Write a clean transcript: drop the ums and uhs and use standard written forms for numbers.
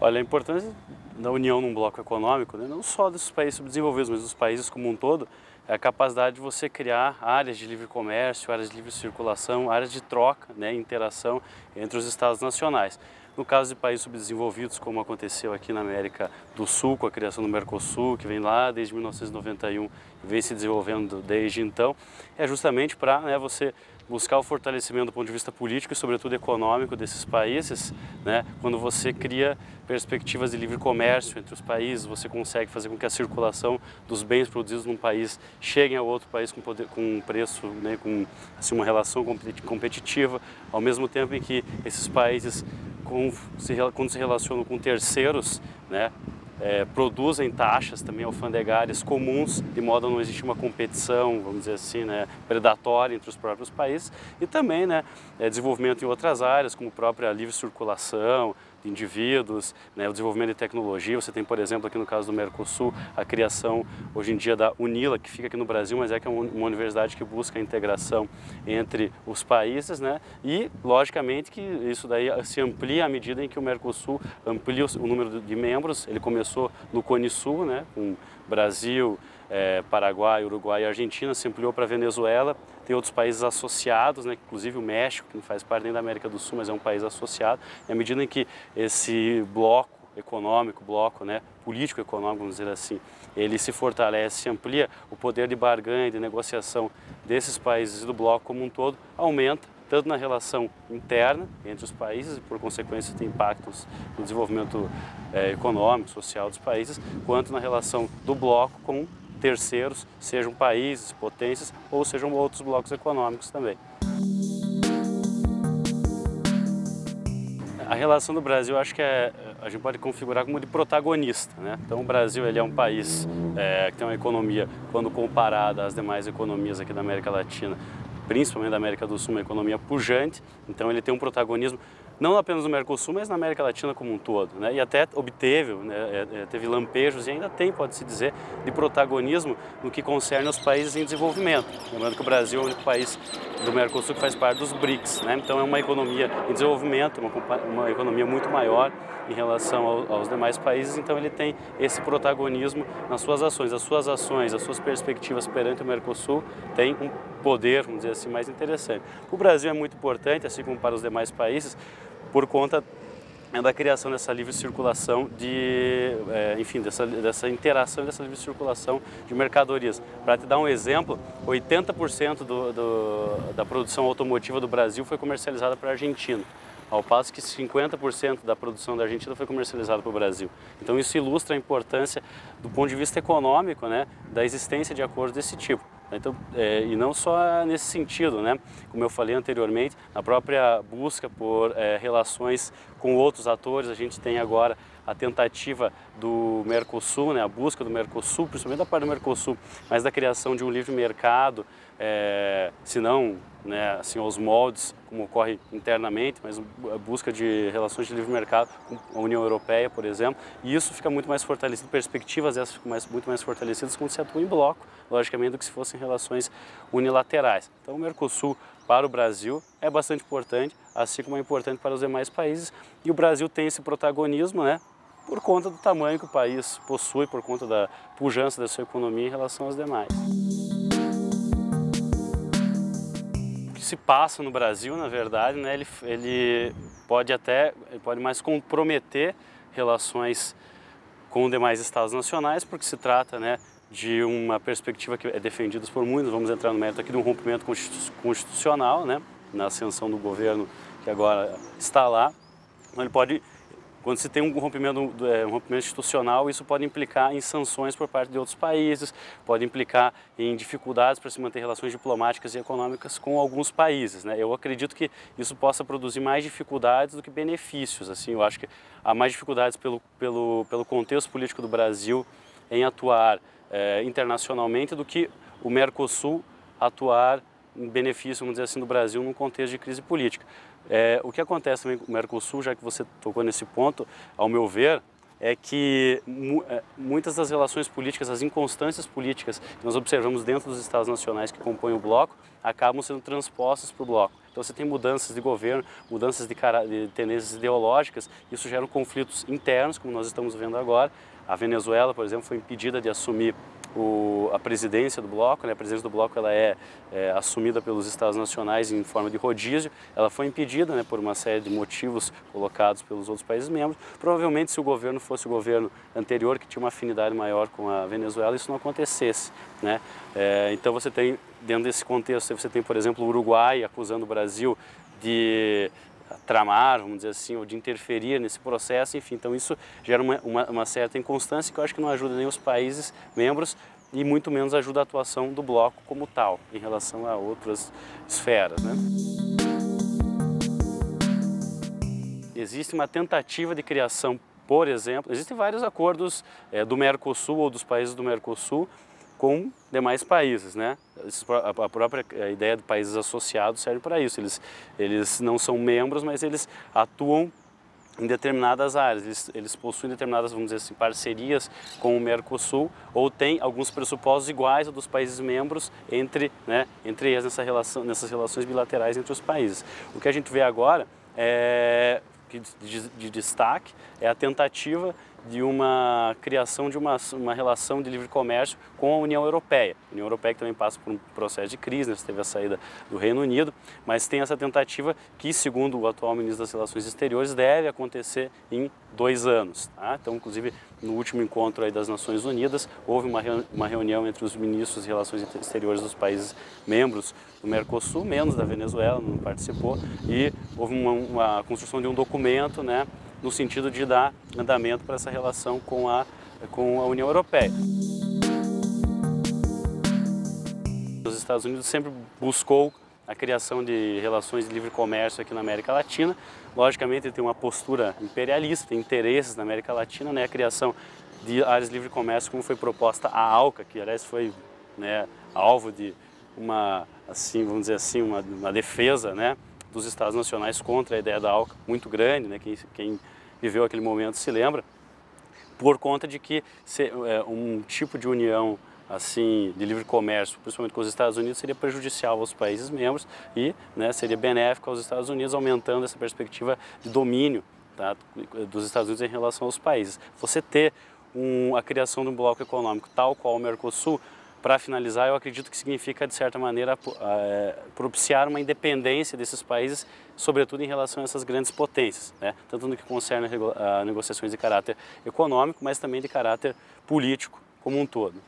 Olha, a importância da união num bloco econômico, né, não só dos países subdesenvolvidos, mas dos países como um todo, é a capacidade de você criar áreas de livre comércio, áreas de livre circulação, áreas de troca, né, interação entre os estados nacionais. No caso de países subdesenvolvidos, como aconteceu aqui na América do Sul, com a criação do Mercosul, que vem lá desde 1991 e vem se desenvolvendo desde então, é justamente para, né, você buscar o fortalecimento do ponto de vista político e, sobretudo, econômico desses países, né? Quando você cria perspectivas de livre comércio entre os países, você consegue fazer com que a circulação dos bens produzidos num país cheguem a outro país com um preço, né, com assim, uma relação competitiva, ao mesmo tempo em que esses países, quando se relacionam com terceiros, né, produzem taxas também alfandegárias comuns, de modo a não existir uma competição, vamos dizer assim, né, predatória entre os próprios países, e também, né, desenvolvimento em outras áreas, como a própria livre circulação de indivíduos, né, o desenvolvimento de tecnologia. Você tem, por exemplo, aqui no caso do Mercosul, a criação hoje em dia da UNILA, que fica aqui no Brasil, mas que é uma universidade que busca a integração entre os países, né, e logicamente que isso daí se amplia à medida em que o Mercosul amplia o número de membros. Ele começou no Cone Sul, né, com Brasil, Paraguai, Uruguai e Argentina, se ampliou para a Venezuela. Tem outros países associados, né, inclusive o México, que não faz parte nem da América do Sul, mas é um país associado. E à medida em que esse bloco econômico, né, político-econômico, vamos dizer assim, ele se fortalece, se amplia, o poder de barganha e de negociação desses países e do bloco como um todo aumenta, tanto na relação interna entre os países, e por consequência tem impactos no desenvolvimento econômico, social dos países, quanto na relação do bloco com terceiros, sejam países, potências ou sejam outros blocos econômicos também. A relação do Brasil, acho que a gente pode configurar como de protagonista, né? Então o Brasil, ele é um país que tem uma economia, quando comparada às demais economias aqui da América Latina, principalmente da América do Sul, uma economia pujante. Então ele tem um protagonismo não apenas no Mercosul, mas na América Latina como um todo, né? E até obteve, né, teve lampejos e ainda tem, pode-se dizer, de protagonismo no que concerne aos países em desenvolvimento. Lembrando que o Brasil é o único país do Mercosul que faz parte dos BRICS, né? Então é uma economia em desenvolvimento, uma economia muito maior em relação aos demais países, então ele tem esse protagonismo nas suas ações. As suas perspectivas perante o Mercosul têm um poder, vamos dizer assim, mais interessante. O Brasil é muito importante, assim como para os demais países, por conta da criação dessa livre circulação enfim, dessa interação, dessa livre circulação de mercadorias. Para te dar um exemplo, 80% da produção automotiva do Brasil foi comercializada para a Argentina, ao passo que 50% da produção da Argentina foi comercializada para o Brasil. Então isso ilustra a importância do ponto de vista econômico, né, da existência de acordos desse tipo. Então, e não só nesse sentido, né? Como eu falei anteriormente, na própria busca por relações com outros atores, a gente tem agora a tentativa do Mercosul, né? A busca do Mercosul, principalmente da parte do Mercosul, mas da criação de um livre mercado, se não, né, assim, aos moldes, como ocorre internamente, mas a busca de relações de livre mercado com a União Europeia, por exemplo, e isso fica muito mais fortalecido, perspectivas dessas ficam muito mais fortalecidas quando se atua em bloco, logicamente, do que se fossem relações unilaterais. Então o Mercosul para o Brasil é bastante importante, assim como é importante para os demais países, e o Brasil tem esse protagonismo, né, por conta do tamanho que o país possui, por conta da pujança da sua economia em relação aos demais. O que se passa no Brasil, na verdade, né, ele pode mais comprometer relações com demais estados nacionais, porque se trata, né, de uma perspectiva que é defendida por muitos, vamos entrar no mérito aqui, de um rompimento constitucional, né, na ascensão do governo que agora está lá. Então ele pode, quando se tem um rompimento institucional, isso pode implicar em sanções por parte de outros países, pode implicar em dificuldades para se manter relações diplomáticas e econômicas com alguns países, né? Eu acredito que isso possa produzir mais dificuldades do que benefícios. Assim, eu acho que há mais dificuldades pelo contexto político do Brasil em atuar internacionalmente do que o Mercosul atuar em benefício, vamos dizer assim, do Brasil num contexto de crise política. O que acontece também com o Mercosul, já que você tocou nesse ponto, ao meu ver, é que muitas das relações políticas, as inconstâncias políticas que nós observamos dentro dos Estados nacionais que compõem o bloco, acabam sendo transpostas para o bloco. Então você tem mudanças de governo, mudanças de tendências ideológicas, isso gera conflitos internos, como nós estamos vendo agora. A Venezuela, por exemplo, foi impedida de assumir a presidência do bloco, né? A presidência do bloco ela é assumida pelos Estados nacionais em forma de rodízio, ela foi impedida, né, por uma série de motivos colocados pelos outros países membros. Provavelmente se o governo fosse o governo anterior, que tinha uma afinidade maior com a Venezuela, isso não acontecesse, né? Então você tem, dentro desse contexto, você tem, por exemplo, o Uruguai acusando o Brasil de tramar, vamos dizer assim, ou de interferir nesse processo, enfim, então isso gera uma certa inconstância que eu acho que não ajuda nem os países membros e muito menos ajuda a atuação do bloco como tal, em relação a outras esferas, né? Existe uma tentativa de criação, por exemplo, existem vários acordos do Mercosul ou dos países do Mercosul com demais países, né? A própria ideia de países associados serve para isso. Eles não são membros, mas eles atuam em determinadas áreas. Eles possuem determinadas, vamos dizer assim, parcerias com o Mercosul ou têm alguns pressupostos iguais aos dos países membros entre eles nessas relações bilaterais entre os países. O que a gente vê agora de destaque é a tentativa de uma criação de uma relação de livre comércio com a União Europeia. A União Europeia que também passa por um processo de crise, né? Você teve a saída do Reino Unido, mas tem essa tentativa que, segundo o atual ministro das Relações Exteriores, deve acontecer em 2 anos. Tá? Então, inclusive, no último encontro aí das Nações Unidas, houve uma reunião entre os ministros de Relações Exteriores dos países membros do Mercosul, menos da Venezuela, não participou, e houve uma construção de um documento, né, no sentido de dar andamento para essa relação com a União Europeia. Os Estados Unidos sempre buscou a criação de relações de livre comércio aqui na América Latina. Logicamente, ele tem uma postura imperialista, tem interesses na América Latina, né, a criação de áreas de livre comércio, como foi proposta a ALCA, que aliás foi, né, alvo de uma, assim, vamos dizer assim, uma defesa, né, dos Estados nacionais contra a ideia da ALCA, muito grande, né, quem viveu aquele momento se lembra, por conta de que um tipo de união assim de livre comércio, principalmente com os Estados Unidos, seria prejudicial aos países membros e, né, seria benéfico aos Estados Unidos, aumentando essa perspectiva de domínio, tá, dos Estados Unidos em relação aos países. Você ter a criação de um bloco econômico tal qual o Mercosul, para finalizar, eu acredito que significa, de certa maneira, propiciar uma independência desses países, sobretudo em relação a essas grandes potências, né? Tanto no que concerne a negociações de caráter econômico, mas também de caráter político como um todo.